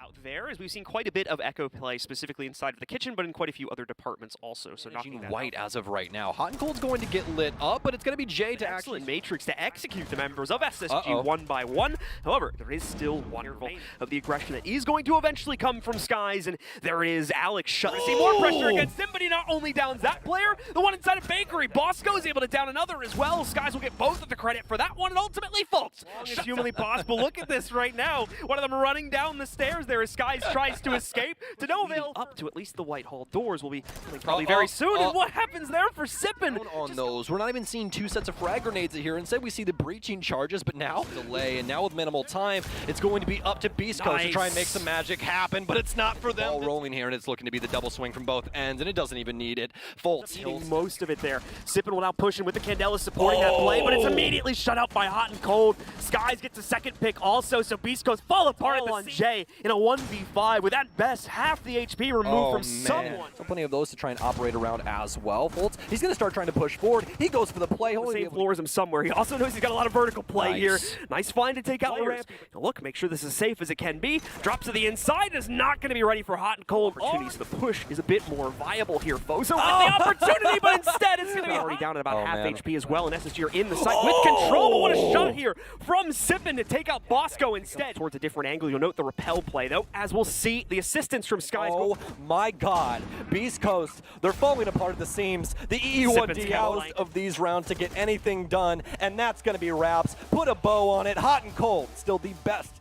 out there, as we've seen quite a bit of echo play, specifically inside of the kitchen, but in quite a few other departments also. So knocking that white as of right now. Hot and Cold's going to get lit up, but it's going to be Jay to excellent actually matrix to execute the members of SSG one by one. However, there is still one of the aggression that is going to eventually come from Skies, and there it is. Alex see more pressure against him, but he not only downs that player, the one inside of Bakery. Bosco is able to down another as well. Skies will get both of the credit for that one, and ultimately Fultz. It's humanly possible. Look at this right now. One of them running down the stairs there as Skies tries to escape to no avail. Up to at least the White Hall doors will be probably very soon. And what happens there for Sippin? On those, we're not even seeing two sets of frag grenades here. Instead, we see the breaching charges, but now delay, and now with minimal time, it's going to be up to Beast Coast to try and make some magic happen, but it's not for them. All rolling here, and it's looking to be the double swing from both ends, and it doesn't even need it. Fultz hitting most of it there. Sippin will now push in with the Candela supporting that play, but it's immediately shut out by Hot and Cold. Skies gets a second pick also, so Beast Coast fall apart on Jay in a 1v5 with at best half the HP removed from someone. So plenty of those to try and operate around as well. Fultz, he's going to start trying to push forward. He goes for the play. The same floors him somewhere. He also knows he's got a lot of vertical play here. Nice find to take out the ramp. Now look, make sure this is safe as it can be. Drops to the inside, is not going to be ready for Hot and Cold. Opportunities. The push is a bit more viable here. Fozo with the opportunity, but instead it's going to be already down at about half HP as well, and SSG are in the site with control. But what a shot here from Sippin to take out Bosco instead. Towards a different angle. You'll note the repel play, though, as we'll see the assistance from Skies. Oh my God. Beast Coast, they're falling apart at the seams. The EE1D out of these rounds to get anything done, and that's going to be wraps. Put a bow on it. Hot and Cold, still the best.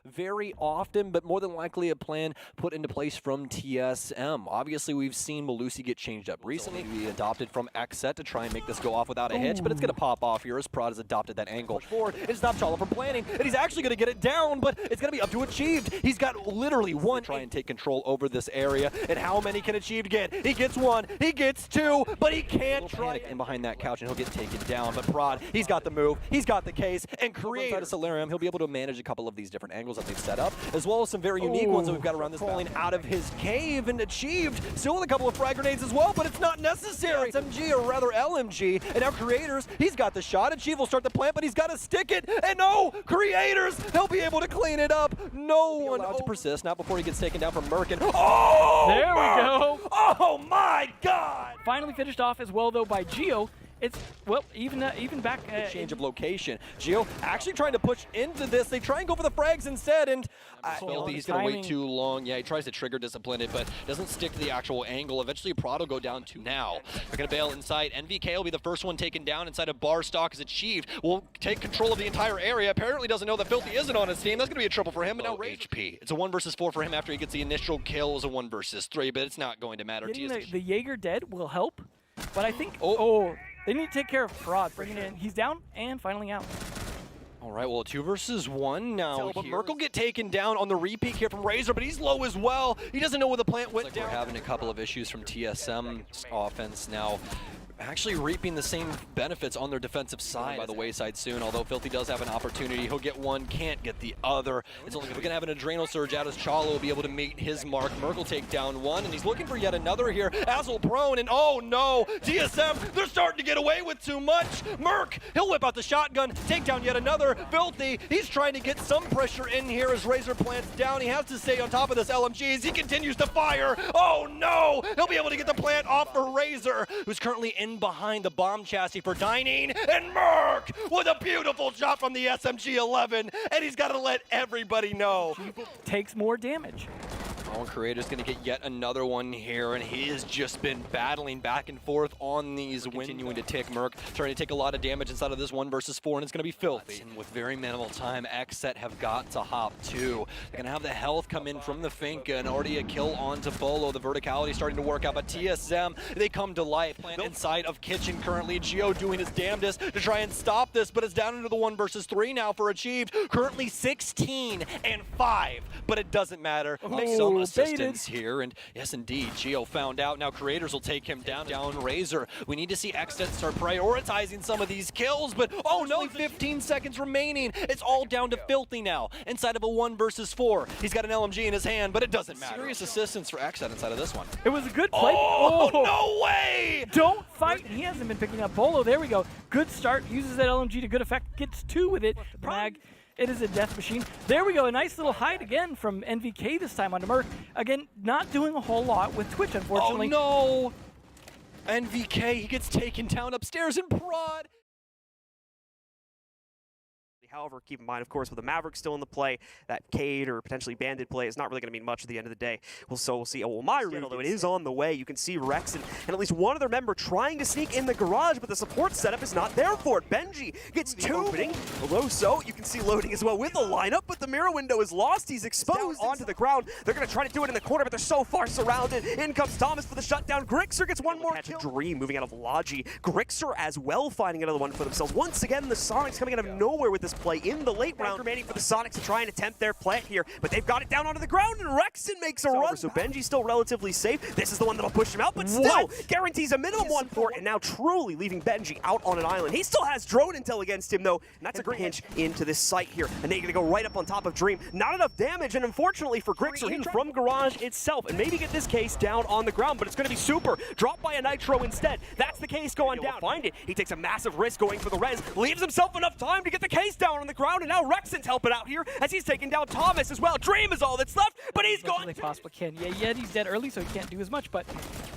Very often, but more than likely a plan put into place from TSM. Obviously, we've seen Malusi get changed up recently. We adopted from XSET to try and make this go off without a hitch, but it's going to pop off here as Prod has adopted that angle. Forward, it stops Chala from planning, and he's actually going to get it down, but it's going to be up to Achieved. He's got literally one. Try and take control over this area, and how many can Achieved get? He gets one, he gets two, but he can't try in behind that couch, and he'll get taken down. But Prod, he's got the move, he's got the case, and create a Solarium. He'll be able to manage a couple of these different angles that they've set up, as well as some very unique ones that we've got around this falling out of his cave, and Achieved still with a couple of frag grenades as well, but it's not necessary. SMG, or rather LMG, and now Creators, he's got the shot. Achieved will start the plant, but he's got to stick it, and no, Creators, they'll be able to clean it up. No one allowed to persist, not before he gets taken down from Merkin. Oh! There we go. Oh my God! Finally finished off as well, though, by Geo. It's, well, even back... change of location. Geo actually trying to push into this. They try and go for the frags instead, and he's going to wait too long. Yeah, he tries to trigger discipline it, but doesn't stick to the actual angle. Eventually, Prod will go down to now. They're going to bail inside. NVK will be the first one taken down inside of Bar Stock as Achieved. Will take control of the entire area. Apparently doesn't know that Filthy isn't on his team. That's going to be a triple for him, but now HP. It's a 1 versus 4 for him after he gets the initial kill. It was a 1 versus 3, but it's not going to matter. Getting the Jaeger dead will help, but I think... They need to take care of Prod, bringing in. He's down and finally out. All right, well, 2 versus 1 now. But Merk will get taken down on the repeat here from Razor, but he's low as well. He doesn't know where the plant went down. We're having a couple of issues from TSM's offense now. Actually reaping the same benefits on their defensive side by the wayside soon, although Filthy does have an opportunity. He'll get one, can't get the other. It's only going to have an Adrenal Surge out as Chala will be able to meet his mark. Merk will take down one, and he's looking for yet another here. Azel prone, and oh no, TSM, they're starting to get away with too much. Merk, he'll whip out the shotgun, take down yet another. Filthy, he's trying to get some pressure in here as Razor plants down. He has to stay on top of this LMG as he continues to fire. Oh no, he'll be able to get the plant off for Razor, who's currently in behind the bomb chassis for Dining, and Merk with a beautiful shot from the SMG-11, and he's got to let everybody know. Takes more damage. Oh, Creator's going to get yet another one here, and he has just been battling back and forth on these windows. Continuing to tick. Merk trying to take a lot of damage inside of this 1 versus 4, and it's going to be Filthy. And with very minimal time, XSET have got to hop too. They're going to have the health come in from the Finka, and already a kill onto Bolo. The verticality starting to work out, but TSM, they come to life. Inside of Kitchen currently, Geo doing his damnedest to try and stop this, but it's down into the 1 versus 3 now for Achieved. Currently 16 and 5, but it doesn't matter. Make some assistance here, and yes indeed, Geo found out. Now Creators will take him down Razor. We need to see XSET start prioritizing some of these kills, but oh no, 15 seconds remaining. It's all down to Filthy now, inside of a 1 versus 4. He's got an LMG in his hand, but it doesn't matter. Serious assistance for XSET inside of this one. It was a good play. Oh, no way! Don't fight. He hasn't been picking up Bolo. There we go. Good start. Uses that LMG to good effect. Gets 2 with it. Mag It is a death machine. There we go, a nice little hide again from NVK this time onto Merc. Again, not doing a whole lot with Twitch, unfortunately. Oh no! NVK, he gets taken down upstairs in prod. However, keep in mind, of course, with the Maverick still in the play, that Cade or potentially Bandit play is not really going to mean much at the end of the day. We'll see. Oh, my read, although it is on the way. You can see Rex and at least one other member trying to sneak in the garage, but the support setup is not there for it. Benji gets two opening. Although you can see loading as well with the lineup, but the mirror window is lost. He's exposed onto the ground. They're going to try to do it in the corner, but they're so far surrounded. In comes Thomas for the shutdown. Grixer gets one more kill. Dream moving out of Logi. Grixer as well finding another one for themselves. Once again, the Sonics coming out of nowhere with this play in the late round, remaining for the Sonics to try and attempt their plant here, but they've got it down onto the ground, and Rexon makes a run. So Benji's still relatively safe. This is the one that'll push him out, but still guarantees a minimum one port, and now truly leaving Benji out on an island. He still has drone intel against him, though, and that's a great pinch into this site here. And they're gonna go right up on top of Dream. Not enough damage, and unfortunately for Grixer, hidden from Garage itself, and maybe get this case down on the ground, but it's gonna be super. Dropped by a Nitro instead. That's the case going down. Find it. He takes a massive risk going for the res, leaves himself enough time to get the case down on the ground, and now Rexon's helping out here as he's taking down Thomas as well. Dream is all that's left, but he's gone. They possibly can. Yeah, he's dead early, so he can't do as much, but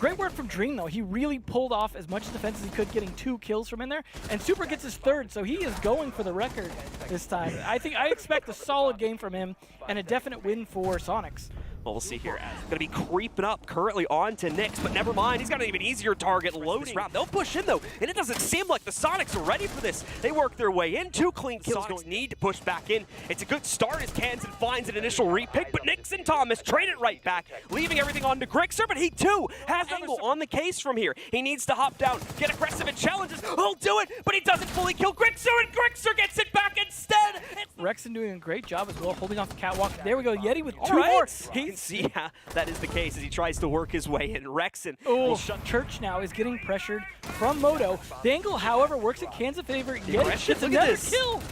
great work from Dream, though. He really pulled off as much defense as he could, getting 2 kills from in there, and Super gets his 3rd, so he is going for the record this time. I expect a solid game from him and a definite win for Sonics. Well, we'll see here. Going to be creeping up currently on to Nyx, but never mind. He's got an even easier target loading. They'll push in, though, and it doesn't seem like the Sonics are ready for this. They work their way in. 2 clean kills. Sonics need to push back in. It's a good start as Kansan finds an initial repick, but Nyx and Thomas trade it right back, leaving everything on to Grixer, but he, too, has angle on the case from here. He needs to hop down, get aggressive and challenges. He'll do it, but he doesn't fully kill Grixer, and Grixer gets it back instead. Rexon doing a great job as well, holding off the catwalk. There we go, Yeti with 2 more. You can see that is the case as he tries to work his way in. Rexon. Church now is getting pressured from Moto. The angle, however, works in Kansas' favor. Yeti gets another kill.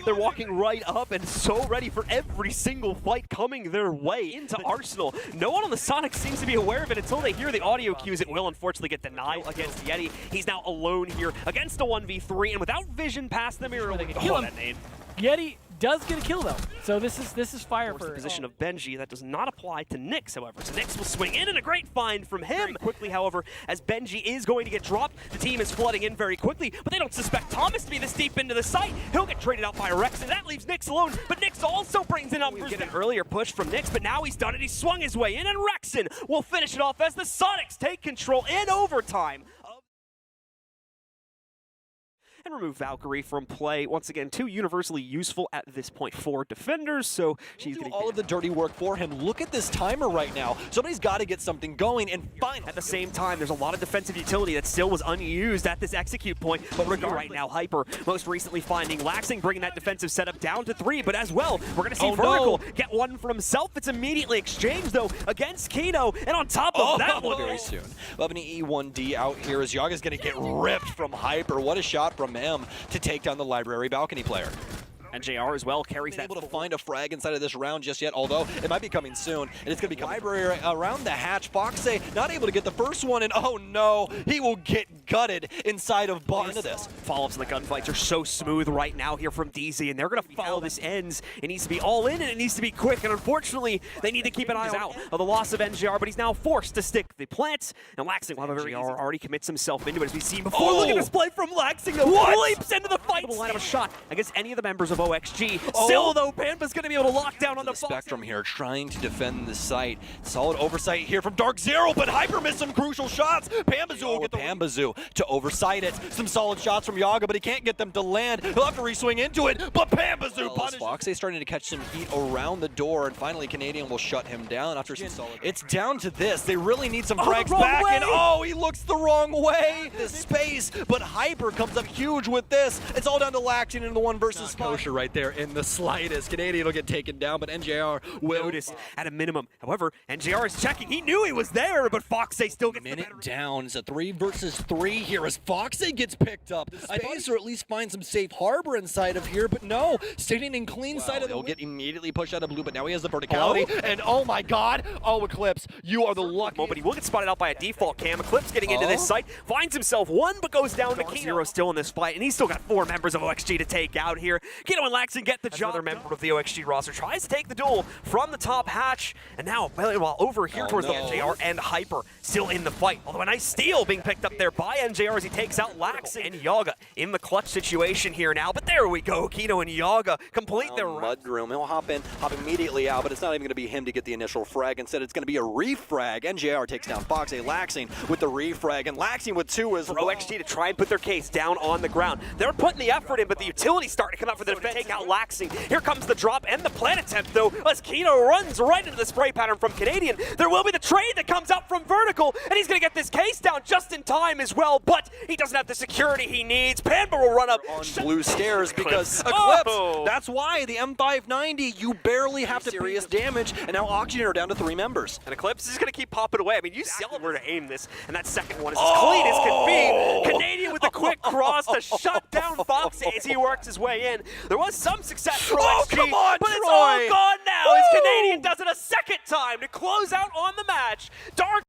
They're walking right up and so ready for every single fight coming their way into Arsenal. No one on the Sonics seems to be aware of it until they hear the audio cues. It will unfortunately get denied against Yeti. He's now alone here against a 1v3 and without vision past the mirror. They can kill him. Yeti does get a kill though, so this is fire for the position of Benji. That does not apply to Nyx, however. So Nyx will swing in, and a great find from him. Very quickly, however, as Benji is going to get dropped, the team is flooding in very quickly, but they don't suspect Thomas to be this deep into the site. He'll get traded out by Rex, and that leaves Nyx alone, but Nyx also brings in numbers. Get an earlier push from Nyx, but now he's done it. He swung his way in, and Rexon will finish it off as the Sonics take control in overtime. And remove Valkyrie from play. Once again, 2 universally useful at this point for defenders, so she's doing all of the dirty work for him. Look at this timer right now. Somebody's got to get something going, and fine. At the same time, there's a lot of defensive utility that still was unused at this execute point, but regardless, right now, Hyper, most recently finding Laxing, bringing that defensive setup down to 3, but as well, we're going to see Vertical get one for himself. It's immediately exchanged, though, against Kino, and on top of that one, very soon. We'll have an E1D out here as Yaga's going to get ripped from Hyper. What a shot from him to take down the library balcony player. And JR as well carries that. Able to find a frag inside of this round just yet, although it might be coming soon, and it's going to be library around the hatch. Foxay not able to get the first one, and oh no, he will get gutted inside of into this. Follow-ups and the gunfights are so smooth right now here from DZ, and they're going to follow this ends. It needs to be all in, and it needs to be quick, and unfortunately, they need to keep an eye out of the loss of NGR, but he's now forced to stick the plants, and Laxing will have a very already commits himself into it, as we've seen before. Look at this play from Laxing, though. Leaps into the fight. Line of a shot against any of the members of OXG. Still, though, Pampa's going to be able to lock down on the Spectrum here, trying to defend the site. Solid oversight here from Dark Zero, but Hyper missed some crucial shots. Pambazoo will get the Pambazoo to oversight it. Some solid shots from Yaga, but he can't get them to land. He'll have to re-swing into it, but Pambazoo punishes. Foxay starting to catch some heat around the door, and finally Canadian will shut him down after some solid. It's down to this. They really need some frags back, and he looks the wrong way. This space, but Hyper comes up huge with this. It's all down to Laxing in the 1 versus 5. Kosher right there in the slightest. Canadian will get taken down, but NJR will notice at a minimum. However, NJR is checking. He knew he was there, but Foxay still gets minute down. It's a 3 versus 3 here as Foxay gets picked up. Space or at least find some safe harbor inside of here, but no, staying in clean side of the. He'll get immediately pushed out of blue, but now he has the verticality. And oh my God, Eclipse, you are the lucky moment. He will get spotted out by a default cam. Eclipse getting into this site, finds himself 1, but goes down to Kino. Zero still in this fight, and he's still got 4 members of OXG to take out here. Kino Kino and Laxon get the job. Another member of the OXG roster tries to take the duel from the top hatch, and now, while over here towards the NJR and Hyper, still in the fight. Although a nice steal being picked up there by NJR as he takes out Laxon and Yaga in the clutch situation here now. But there we go, Kino and Yaga complete their Mudroom. He'll hop immediately out, but it's not even going to be him to get the initial frag. Instead, it's going to be a refrag. NJR takes down Fox, Laxing with the refrag, and Laxing with 2 as well. OXG to try and put their case down on the ground. They're putting the effort in, but the utility's starting to come out for the defense. Take out Laxing. Here comes the drop and the plant attempt, though, as Kino runs right into the spray pattern from Canadian. There will be the trade that comes out from Vertical, and he's going to get this case down just in time as well, but he doesn't have the security he needs. Panber will run up on blue stairs because Eclipse. That's why the M590, you barely have to serious damage, and now Oxygen are down to 3 members. And Eclipse is going to keep popping away. I mean, you see where to aim this, and that second one is as clean as can be. Canadian with a quick cross to shut down Fox as he works his way in. There was some success for OXG, come on, but Troy. it's all gone now as Canadian does it a second time to close out on the match. Dark